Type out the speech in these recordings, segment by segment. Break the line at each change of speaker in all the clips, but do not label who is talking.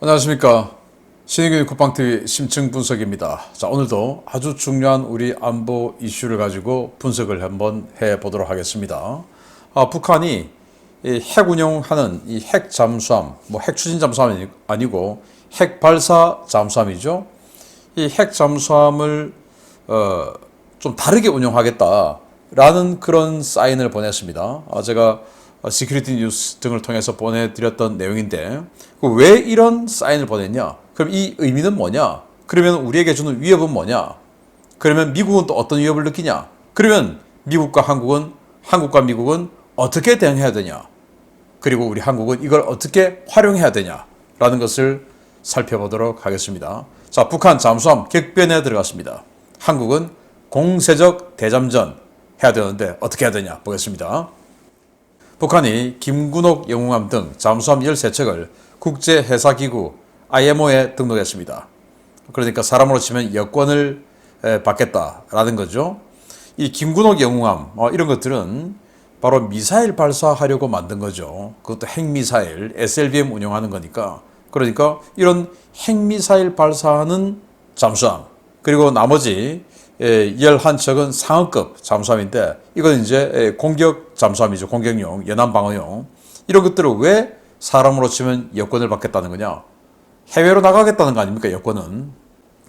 안녕하십니까. 신의균 국방TV 심층 분석입니다. 자, 오늘도 아주 중요한 우리 안보 이슈를 가지고 분석을 한번 해보도록 하겠습니다. 북한이 이 핵 운용하는 이 핵 잠수함, 핵 추진 잠수함이 아니고 핵 발사 잠수함이죠. 이 핵 잠수함을 좀 다르게 운용하겠다라는 그런 사인을 보냈습니다. 제가 시큐리티 뉴스 등을 통해서 보내드렸던 내용인데 왜 이런 사인을 보냈냐? 그럼 이 의미는 뭐냐? 그러면 우리에게 주는 위협은 뭐냐? 그러면 미국은 또 어떤 위협을 느끼냐? 그러면 한국과 미국은 어떻게 대응해야 되냐? 그리고 우리 한국은 이걸 어떻게 활용해야 되냐? 라는 것을 살펴보도록 하겠습니다. 자, 북한 잠수함 격변에 들어갔습니다. 한국은 공세적 대잠전 해야 되는데 어떻게 해야 되냐? 보겠습니다. 북한이 김군옥 영웅함 등 잠수함 13척을 국제해사기구 IMO에 등록했습니다. 그러니까 사람으로 치면 여권을 받겠다라는 거죠. 이 김군옥 영웅함 이런 것들은 바로 미사일 발사하려고 만든 거죠. 그것도 핵미사일 SLBM 운영하는 거니까. 그러니까 이런 핵미사일 발사하는 잠수함 그리고 나머지 11척은 상업급 잠수함인데 이건 이제 공격 잠수함이죠. 공격용, 연안 방어용. 이런 것들을 왜 사람으로 치면 여권을 받겠다는 거냐? 해외로 나가겠다는 거 아닙니까? 여권은.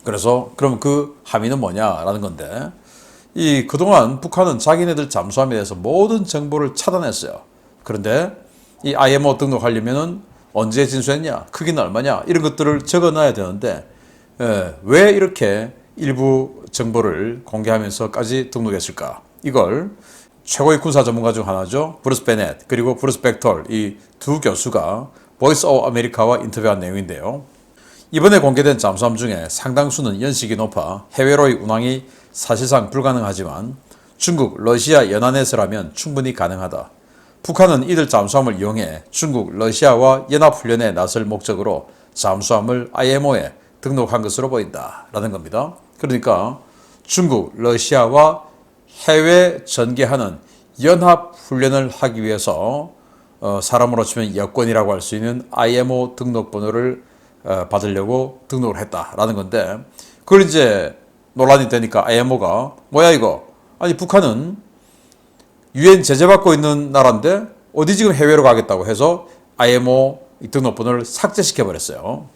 그래서 그럼 그 함의는 뭐냐라는 건데 그동안 북한은 자기네들 잠수함에 대해서 모든 정보를 차단했어요. 그런데 이 IMO 등록하려면은 언제 진수했냐? 크기는 얼마냐? 이런 것들을 적어놔야 되는데 왜 이렇게 일부 정보를 공개하면서까지 등록했을까? 이걸 최고의 군사 전문가 중 하나죠. 브루스 베넷 그리고 브루스 벡톨 이 두 교수가 보이스 오브 아메리카와 인터뷰한 내용인데요. 이번에 공개된 잠수함 중에 상당수는 연식이 높아 해외로의 운항이 사실상 불가능하지만 중국, 러시아 연안에서라면 충분히 가능하다. 북한은 이들 잠수함을 이용해 중국, 러시아와 연합훈련에 나설 목적으로 잠수함을 IMO에 등록한 것으로 보인다 라는 겁니다. 그러니까 중국, 러시아와 해외 전개하는 연합훈련을 하기 위해서 사람으로 치면 여권이라고 할 수 있는 IMO 등록번호를 받으려고 등록을 했다라는 건데 그걸 이제 논란이 되니까 IMO가 뭐야 이거? 아니 북한은 UN 제재받고 있는 나라인데 어디 지금 해외로 가겠다고 해서 IMO 등록번호를 삭제시켜 버렸어요.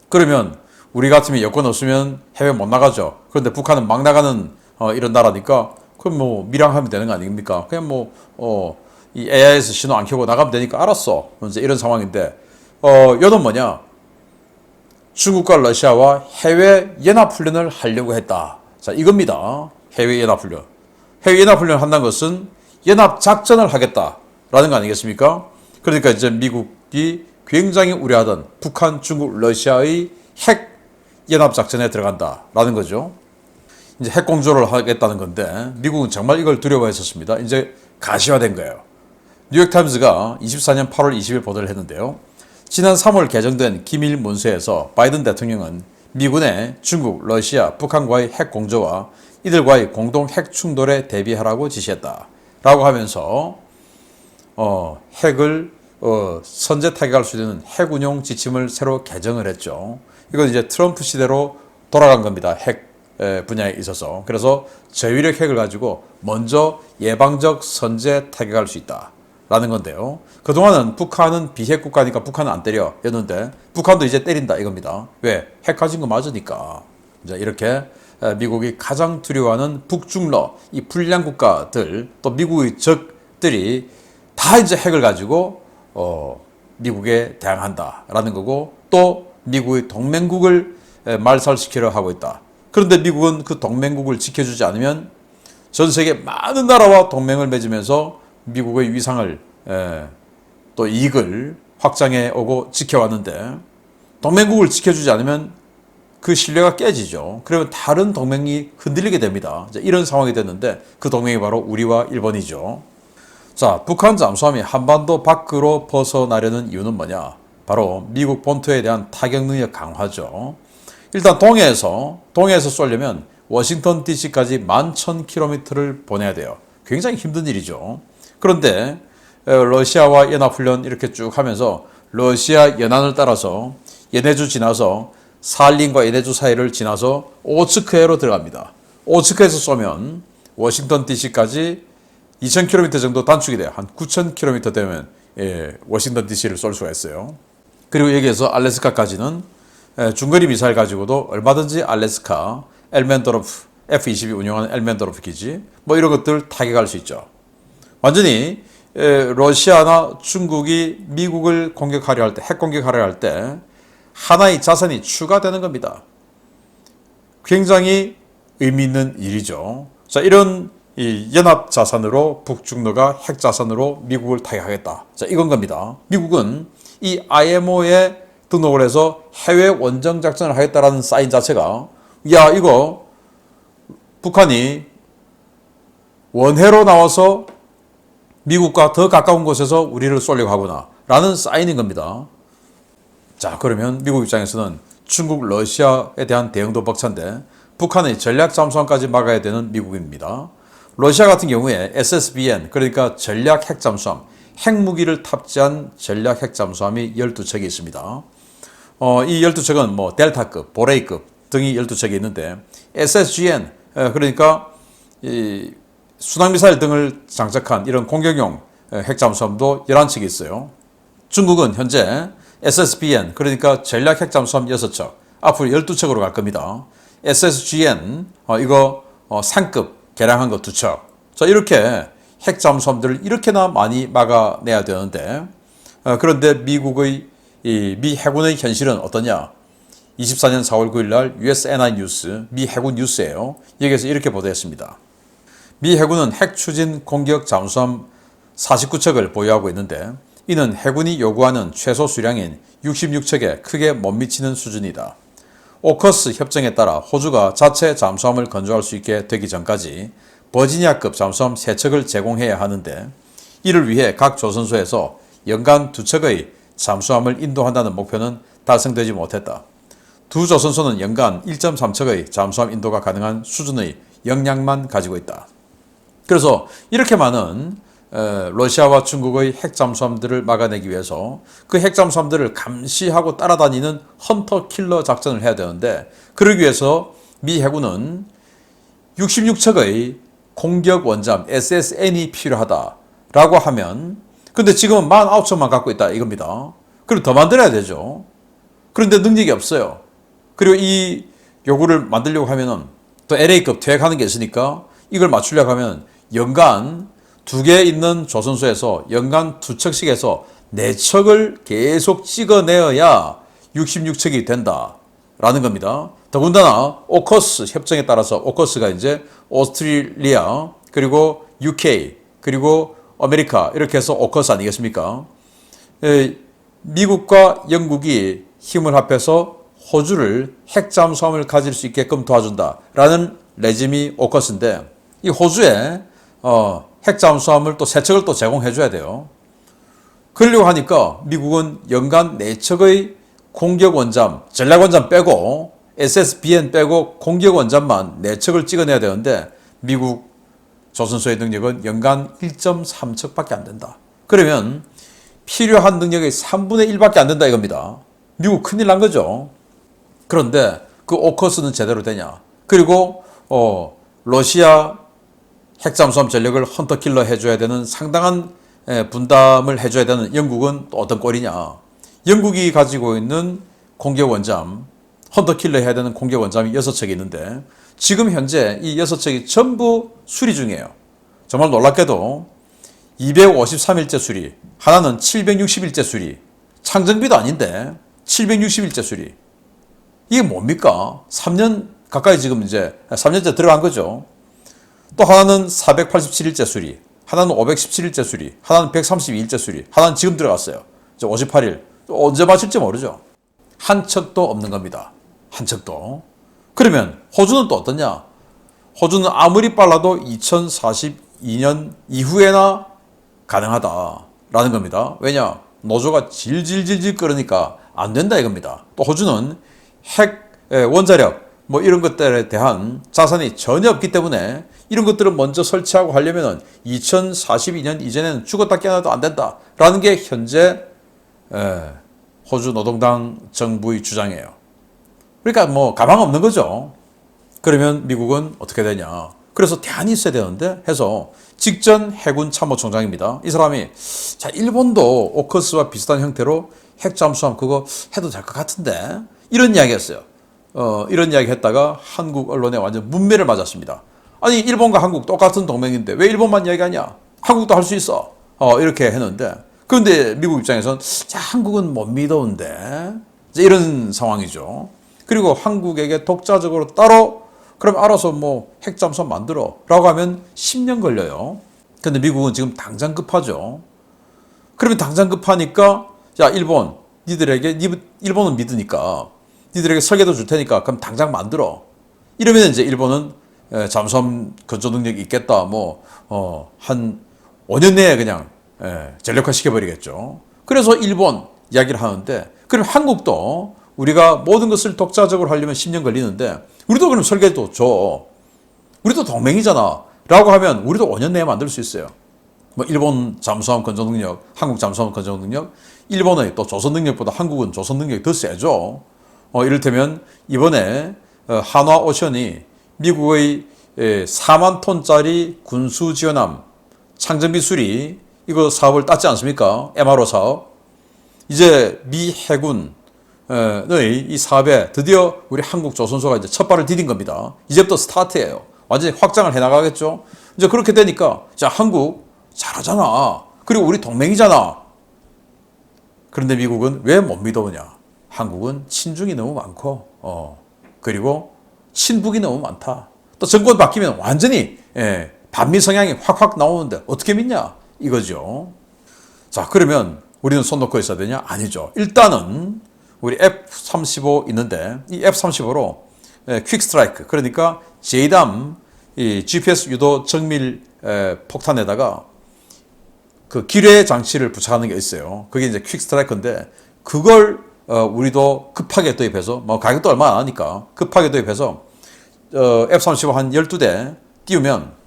그러면 우리 같으면 여권 없으면 해외 못 나가죠. 그런데 북한은 막 나가는 이런 나라니까 그럼 밀항하면 되는 거 아닙니까? 그냥 이 AI에서 신호 안 켜고 나가면 되니까 알았어. 이제 이런 상황인데 여는 뭐냐? 중국과 러시아와 해외 연합훈련을 하려고 했다. 자, 이겁니다. 해외 연합훈련. 해외 연합훈련을 한다는 것은 연합작전을 하겠다라는 거 아니겠습니까? 그러니까 이제 미국이 굉장히 우려하던 북한, 중국, 러시아의 핵 연합작전에 들어간다라는 거죠. 이제 핵 공조를 하겠다는 건데 미국은 정말 이걸 두려워했었습니다. 이제 가시화된 거예요. 뉴욕타임즈가 24년 8월 20일 보도를 했는데요. 지난 3월 개정된 기밀 문서에서 바이든 대통령은 미군의 중국, 러시아, 북한과의 핵 공조와 이들과의 공동 핵 충돌에 대비하라고 지시했다. 라고 하면서 핵을 선제 타격할 수 있는 핵 운용 지침을 새로 개정을 했죠. 이건 이제 트럼프 시대로 돌아간 겁니다. 핵 분야에 있어서. 그래서 저위력 핵을 가지고 먼저 예방적 선제 타격할 수 있다. 라는 건데요. 그동안은 북한은 비핵 국가니까 북한은 안 때려 였는데 북한도 이제 때린다 이겁니다. 왜? 핵 가진 거 맞으니까. 이제 이렇게 미국이 가장 두려워하는 북중러 이 불량 국가들 또 미국의 적들이 다 이제 핵을 가지고 미국에 대항한다라는 거고 또 미국의 동맹국을 말살시키려 하고 있다. 그런데 미국은 그 동맹국을 지켜주지 않으면 전 세계 많은 나라와 동맹을 맺으면서 미국의 위상을 또 이익을 확장해 오고 지켜왔는데 동맹국을 지켜주지 않으면 그 신뢰가 깨지죠. 그러면 다른 동맹이 흔들리게 됩니다. 이런 상황이 됐는데 그 동맹이 바로 우리와 일본이죠. 자, 북한 잠수함이 한반도 밖으로 벗어나려는 이유는 뭐냐? 바로 미국 본토에 대한 타격 능력 강화죠. 일단 동해에서 쏘려면 워싱턴 DC까지 11,000km를 보내야 돼요. 굉장히 힘든 일이죠. 그런데 러시아와 연합훈련 이렇게 쭉 하면서 러시아 연안을 따라서 연해주 지나서 살린과 연해주 사이를 지나서 오츠크해로 들어갑니다. 오츠크에서 쏘면 워싱턴 DC까지 2,000km 정도 단축이 돼요. 한 9,000km 되면 워싱턴 DC를 쏠 수가 있어요. 그리고 여기에서 알래스카까지는 중거리 미사일 가지고도 얼마든지 알래스카, 엘멘도로프, F-22 운영하는 엘멘도로프 기지 뭐 이런 것들 타격할 수 있죠. 완전히 러시아나 중국이 미국을 공격하려 할 때, 핵 공격하려 할 때 하나의 자산이 추가되는 겁니다. 굉장히 의미 있는 일이죠. 자, 이런 이 연합 자산으로 북중러가 핵 자산으로 미국을 타격하겠다. 자, 이건 겁니다. 미국은 이 IMO에 등록을 해서 해외 원정 작전을 하겠다라는 사인 자체가 야, 이거 북한이 원해로 나와서 미국과 더 가까운 곳에서 우리를 쏘려고 하구나 라는 사인인 겁니다. 자, 그러면 미국 입장에서는 중국, 러시아에 대한 대응도 벅찬데 북한의 전략 잠수함까지 막아야 되는 미국입니다. 러시아 같은 경우에 SSBN, 그러니까 전략 핵 잠수함, 핵무기를 탑재한 전략 핵 잠수함이 12척이 있습니다. 이 12척은 뭐 델타급, 보레이급 등이 12척이 있는데 SSGN, 그러니까 이 순항미사일 등을 장착한 이런 공격용 핵잠수함도 11척이 있어요. 중국은 현재 SSBN, 그러니까 전략 핵잠수함 6척, 앞으로 12척으로 갈 겁니다. SSGN, 이거 상급 개량한 거 2척. 자, 이렇게 핵잠수함들을 이렇게나 많이 막아내야 되는데 그런데 미국의 미 해군의 현실은 어떠냐? 24년 4월 9일 날 USNI 뉴스, 미 해군 뉴스예요. 여기에서 이렇게 보도했습니다. 미 해군은 핵 추진 공격 잠수함 49척을 보유하고 있는데 이는 해군이 요구하는 최소 수량인 66척에 크게 못 미치는 수준이다. 오커스 협정에 따라 호주가 자체 잠수함을 건조할 수 있게 되기 전까지 버지니아급 잠수함 3척을 제공해야 하는데 이를 위해 각 조선소에서 연간 2척의 잠수함을 인도한다는 목표는 달성되지 못했다. 두 조선소는 연간 1.3척의 잠수함 인도가 가능한 수준의 역량만 가지고 있다. 그래서 이렇게 많은 러시아와 중국의 핵잠수함들을 막아내기 위해서 그 핵잠수함들을 감시하고 따라다니는 헌터 킬러 작전을 해야 되는데 그러기 위해서 미 해군은 66척의 공격 원잠 SSN이 필요하다라고 하면 근데 지금은 49척만 갖고 있다 이겁니다. 그럼 더 만들어야 되죠. 그런데 능력이 없어요. 그리고 이 요구를 만들려고 하면은 또 LA급 퇴역하는 게 있으니까 이걸 맞추려고 하면 연간 2개 있는 조선소에서 연간 2척씩 해서 4척을 계속 찍어내어야 66척이 된다라는 겁니다. 더군다나 오커스 협정에 따라서 오커스가 이제 오스트레일리아 그리고 UK 그리고 아메리카 이렇게 해서 오커스 아니겠습니까? 미국과 영국이 힘을 합해서 호주를 핵잠수함을 가질 수 있게끔 도와준다라는 레짐이 오커스인데 이 호주에 핵잠수함을 또 3척을 또 제공해줘야 돼요. 그러려고 하니까 미국은 연간 4척의 공격원잠, 전략원잠 빼고 SSBN 빼고 공격원잠만 4척을 찍어내야 되는데 미국 조선소의 능력은 연간 1.3척밖에 안 된다. 그러면 필요한 능력의 3분의 1밖에 안 된다 이겁니다. 미국 큰일 난 거죠. 그런데 그 오커스는 제대로 되냐? 그리고 러시아 핵잠수함 전력을 헌터킬러 해줘야 되는 상당한 분담을 해줘야 되는 영국은 또 어떤 꼴이냐. 영국이 가지고 있는 공격원잠, 헌터킬러 해야 되는 공격원잠이 6척이 있는데 지금 현재 이 6척이 전부 수리 중이에요. 정말 놀랍게도 253일째 수리, 하나는 760일째 수리, 창정비도 아닌데 760일째 수리. 이게 뭡니까? 3년 가까이 지금 이제 3년째 들어간 거죠. 또 하나는 487일째 수리, 하나는 517일째 수리, 하나는 132일째 수리, 하나는 지금 들어갔어요. 이제 58일. 언제 마실지 모르죠. 한 척도 없는 겁니다. 한 척도. 그러면 호주는 또 어떠냐? 호주는 아무리 빨라도 2042년 이후에나 가능하다라는 겁니다. 왜냐? 노조가 질질질질 끓으니까 안 된다 이겁니다. 또 호주는 핵 원자력 뭐 이런 것들에 대한 자산이 전혀 없기 때문에 이런 것들을 먼저 설치하고 하려면 2042년 이전에는 죽었다 깨어나도 안 된다라는 게 현재 호주 노동당 정부의 주장이에요. 그러니까 뭐 가망 없는 거죠. 그러면 미국은 어떻게 되냐. 그래서 대안이 있어야 되는데 해서 직전 해군 참모총장입니다. 이 사람이 자 일본도 오커스와 비슷한 형태로 핵 잠수함 그거 해도 될 것 같은데 이런 이야기 했어요. 이런 이야기 했다가 한국 언론에 완전 문매를 맞았습니다. 아니 일본과 한국 똑같은 동맹인데 왜 일본만 이야기하냐. 한국도 할 수 있어. 이렇게 했는데 그런데 미국 입장에서는 자 한국은 못 믿어온데 이런 상황이죠. 그리고 한국에게 독자적으로 따로 그럼 알아서 뭐 핵잠수함 만들어 라고 하면 10년 걸려요. 근데 미국은 지금 당장 급하죠. 그러면 당장 급하니까 야 일본 니들에게 일본은 믿으니까 니들에게 설계도 줄 테니까 그럼 당장 만들어. 이러면 이제 일본은 잠수함 건조 능력이 있겠다. 뭐 한 5년 내에 그냥 전력화 시켜버리겠죠. 그래서 일본 이야기를 하는데 그럼 한국도 우리가 모든 것을 독자적으로 하려면 10년 걸리는데 우리도 그럼 설계도 줘. 우리도 동맹이잖아. 라고 하면 우리도 5년 내에 만들 수 있어요. 뭐 일본 잠수함 건조 능력, 한국 잠수함 건조 능력, 일본의 또 조선 능력보다 한국은 조선 능력이 더 세죠. 이를테면 이번에 한화 오션이 미국의 4만 톤짜리 군수 지원함 창정비 수리 이거 사업을 땄지 않습니까? MRO 사업. 이제 미 해군의 이 사업에 드디어 우리 한국 조선소가 이제 첫 발을 디딘 겁니다. 이제부터 스타트예요. 완전히 확장을 해 나가겠죠. 이제 그렇게 되니까 자 한국 잘하잖아. 그리고 우리 동맹이잖아. 그런데 미국은 왜 못 믿어오냐? 한국은 친중이 너무 많고, 그리고 친북이 너무 많다. 또 정권 바뀌면 완전히 반미 성향이 확확 나오는데 어떻게 믿냐? 이거죠. 자, 그러면 우리는 손 놓고 있어야 되냐? 아니죠. 일단은 우리 F-35 있는데 이 F-35로 퀵 스트라이크 그러니까 JDAM 이 GPS 유도 정밀 폭탄에다가 그 기뢰 장치를 부착하는 게 있어요. 그게 이제 퀵 스트라이크인데 그걸 우리도 급하게 도입해서 뭐 가격도 얼마 안 하니까 급하게 도입해서 F-35 한 12대 띄우면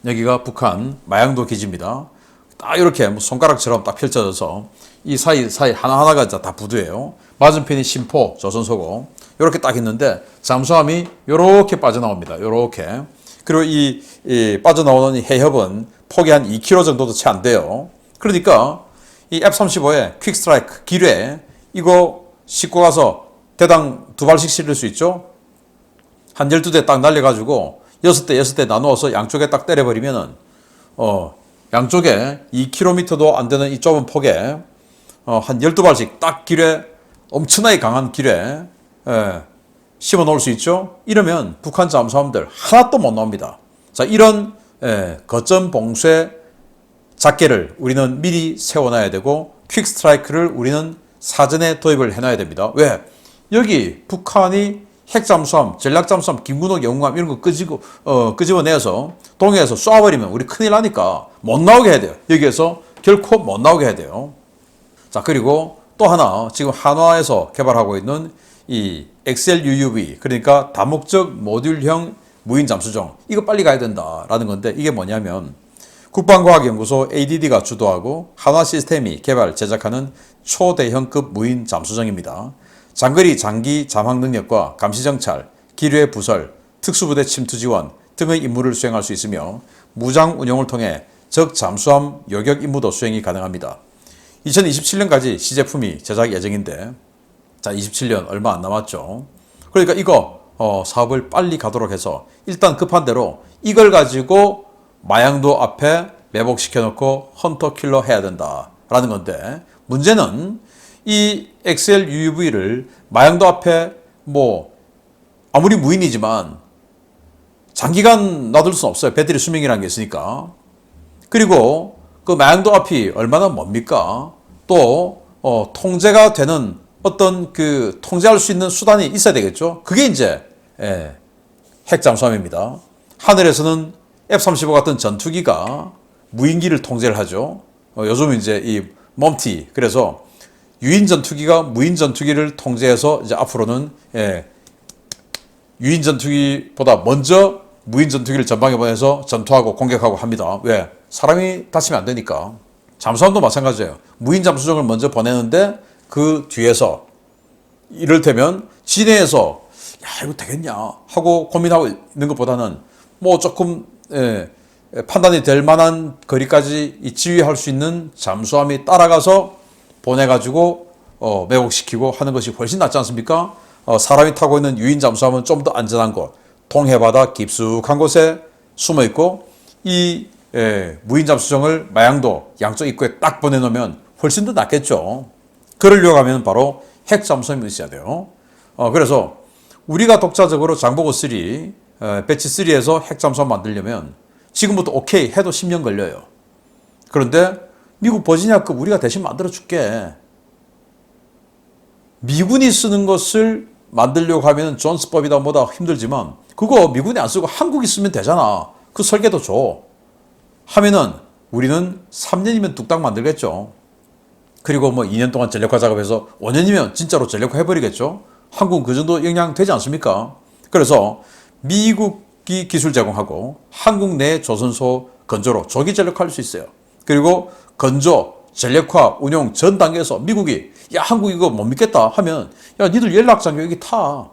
여기가 북한 마양도 기지입니다. 딱 이렇게 뭐 손가락처럼 딱 펼쳐져서 이 사이 하나하나가 다 부두예요. 맞은편이 심포 조선소고 이렇게 딱 있는데 잠수함이 이렇게 빠져나옵니다. 이렇게. 그리고 이 빠져나오는 이 해협은 폭이 한 2km 정도도 채 안 돼요. 그러니까 이 F-35의 퀵 스트라이크 기뢰 이거 싣고 가서 대당 2발씩 실을 수 있죠. 한 12대 딱 날려가지고 6대 나누어서 양쪽에 딱 때려버리면은 양쪽에 2km도 안 되는 이 좁은 폭에 한 12발씩 딱 기뢰 엄청나게 강한 기뢰 심어 놓을 수 있죠. 이러면 북한 잠수함들 하나도 못 나옵니다. 자, 이런 거점 봉쇄 작계를 우리는 미리 세워놔야 되고 퀵 스트라이크를 우리는 사전에 도입을 해놔야 됩니다. 왜? 여기 북한이 핵잠수함, 전략잠수함, 김군호 영웅함 이런 거 끄집어내서 동해에서 쏴버리면 우리 큰일 나니까 못 나오게 해야 돼요. 여기에서 결코 못 나오게 해야 돼요. 자, 그리고 또 하나 지금 한화에서 개발하고 있는 이 XLUUV 그러니까 다목적 모듈형 무인 잠수정 이거 빨리 가야 된다라는 건데 이게 뭐냐면 국방과학연구소 ADD가 주도하고 한화 시스템이 개발 제작하는 초대형급 무인 잠수정입니다. 장거리 장기 잠항 능력과 감시 정찰, 기뢰 부설, 특수부대 침투 지원 등의 임무를 수행할 수 있으며 무장 운용을 통해 적 잠수함 요격 임무도 수행이 가능합니다. 2027년까지 시제품이 제작 예정인데 자 27년 얼마 안 남았죠. 그러니까 이거 사업을 빨리 가도록 해서 일단 급한 대로 이걸 가지고 마양도 앞에 매복시켜 놓고 헌터 킬러 해야 된다라는 건데 문제는 이 XLUUV를 마양도 앞에 뭐 아무리 무인이지만 장기간 놔둘 수는 없어요. 배터리 수명이라는 게 있으니까. 그리고 그 마양도 앞이 얼마나 멉니까? 또 통제가 되는 어떤 그 통제할 수 있는 수단이 있어야 되겠죠. 그게 이제 핵잠수함입니다. 하늘에서는 F-35 같은 전투기가 무인기를 통제를 하죠. 요즘 이제 이 멈티 그래서 유인 전투기가 무인 전투기를 통제해서 이제 앞으로는 유인 전투기보다 먼저 무인 전투기를 전방에 보내서 전투하고 공격하고 합니다. 왜? 사람이 다치면 안 되니까. 잠수함도 마찬가지예요. 무인 잠수정을 먼저 보내는데 그 뒤에서 이를테면 진해에서 야 이거 되겠냐 하고 고민하고 있는 것보다는 뭐 조금 판단이 될 만한 거리까지 지휘할 수 있는 잠수함이 따라가서 보내가지고 매복시키고 하는 것이 훨씬 낫지 않습니까? 사람이 타고 있는 유인 잠수함은 좀 더 안전한 곳, 동해바다 깊숙한 곳에 숨어 있고 이 무인 잠수정을 마양도 양쪽 입구에 딱 보내놓으면 훨씬 더 낫겠죠. 그러려고 하면 바로 핵 잠수함이 있어야 돼요. 그래서 우리가 독자적으로 장보고 3, 배치 3에서 핵 잠수함 만들려면 지금부터 오케이 해도 10년 걸려요. 그런데 미국 버지니아급 우리가 대신 만들어 줄게. 미군이 쓰는 것을 만들려고 하면 존스법이다 뭐다 힘들지만 그거 미군이 안 쓰고 한국이 쓰면 되잖아. 그 설계도 줘. 하면은 우리는 3년이면 뚝딱 만들겠죠. 그리고 뭐 2년 동안 전력화 작업해서 5년이면 진짜로 전력화 해버리겠죠. 한국은 그 정도 영향 되지 않습니까? 그래서 미국이 기술 제공하고 한국 내 조선소 건조로 조기 전력화할 수 있어요. 그리고 건조, 전력화, 운용 전 단계에서 미국이 야 한국 이거 못 믿겠다 하면 야 니들 연락장교 여기 타.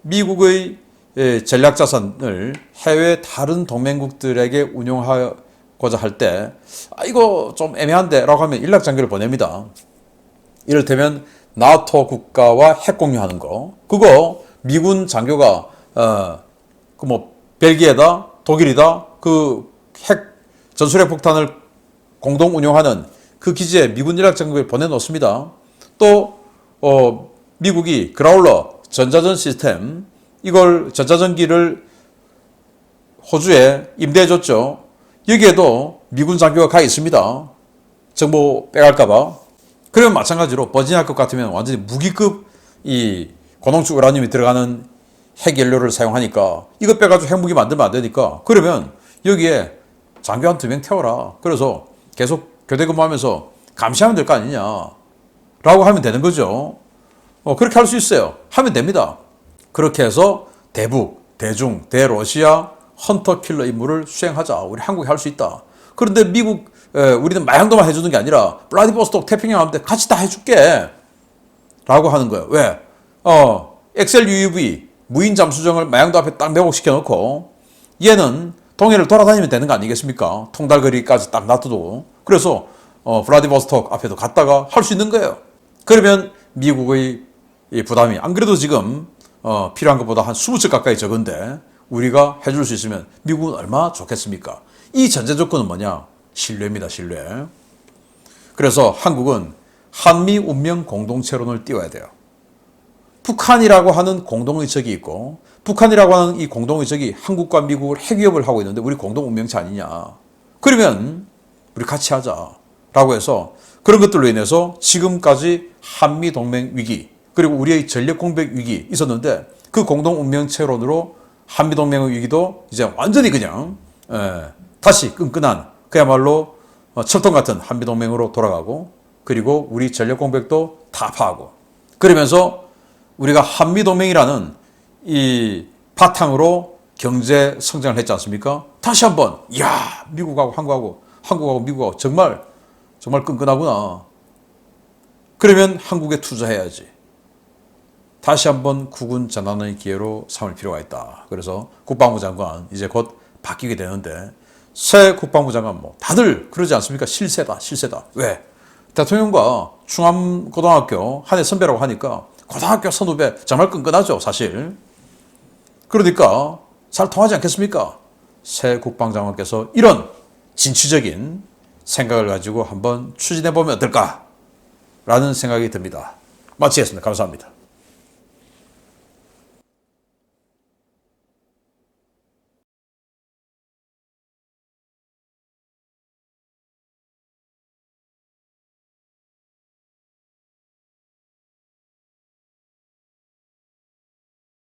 미국의 전략자산을 해외 다른 동맹국들에게 운용하고자 할 때 이거 좀 애매한데 라고 하면 연락장교를 보냅니다. 이를테면 나토 국가와 핵 공유하는 거 그거 미군 장교가 그 뭐 벨기에다 독일이다 그 핵 전술핵 폭탄을 공동 운용하는 그 기지에 미군 연락장교를 보내놓습니다. 또 미국이 그라울러 전자전 시스템 이걸 전자전기를 호주에 임대해줬죠. 여기에도 미군 장교가 가 있습니다. 정보 빼갈까봐. 그러면 마찬가지로 버지니아급 같으면 완전히 무기급 이 고농축 우라늄이 들어가는 핵 연료를 사용하니까 이거 빼가지고 핵무기 만들면 안 되니까 그러면 여기에 장교 한 2명 태워라. 그래서 계속 교대 근무하면서 감시하면 될 거 아니냐 라고 하면 되는 거죠. 그렇게 할 수 있어요. 하면 됩니다. 그렇게 해서 대북, 대중, 대러시아 헌터 킬러 임무를 수행하자. 우리 한국이 할 수 있다. 그런데 미국 우리는 마양도만 해주는 게 아니라 블라디보스톡 태평양 하는데 같이 다 해줄게 라고 하는 거예요. 왜? 엑셀 UUV 무인 잠수정을 마양도 앞에 딱 매복시켜 놓고 얘는 동해를 돌아다니면 되는 거 아니겠습니까? 통달거리까지 딱 놔두고 그래서 블라디보스톡 앞에도 갔다가 할 수 있는 거예요. 그러면 미국의 이 부담이 안 그래도 지금 필요한 것보다 한 20층 가까이 적은데 우리가 해줄 수 있으면 미국은 얼마나 좋겠습니까? 이 전제 조건은 뭐냐? 신뢰입니다. 신뢰. 그래서 한국은 한미 운명 공동체론을 띄워야 돼요. 북한이라고 하는 공동의적이 있고 북한이라고 하는 이 공동의적이 한국과 미국을 핵위협을 하고 있는데 우리 공동운명체 아니냐. 그러면 우리 같이 하자 라고 해서 그런 것들로 인해서 지금까지 한미동맹 위기 그리고 우리의 전력공백 위기 있었는데 그 공동운명체론으로 한미동맹의 위기도 이제 완전히 그냥 다시 끈끈한 그야말로 철통 같은 한미동맹으로 돌아가고 그리고 우리 전력공백도 타파하고 그러면서 우리가 한미동맹이라는 이 바탕으로 경제 성장을 했지 않습니까? 다시 한번 이야 미국하고 한국하고 미국하고 정말 끈끈하구나. 그러면 한국에 투자해야지. 다시 한번 국운 전환의 기회로 삼을 필요가 있다. 그래서 국방부 장관 이제 곧 바뀌게 되는데 새 국방부 장관 뭐 다들 그러지 않습니까? 실세다. 왜? 대통령과 충암고등학교 한 해 선배라고 하니까 고등학교 선후배 정말 끈끈하죠, 사실. 그러니까 잘 통하지 않겠습니까? 새 국방장관께서 이런 진취적인 생각을 가지고 한번 추진해 보면 어떨까라는 생각이 듭니다. 마치겠습니다. 감사합니다.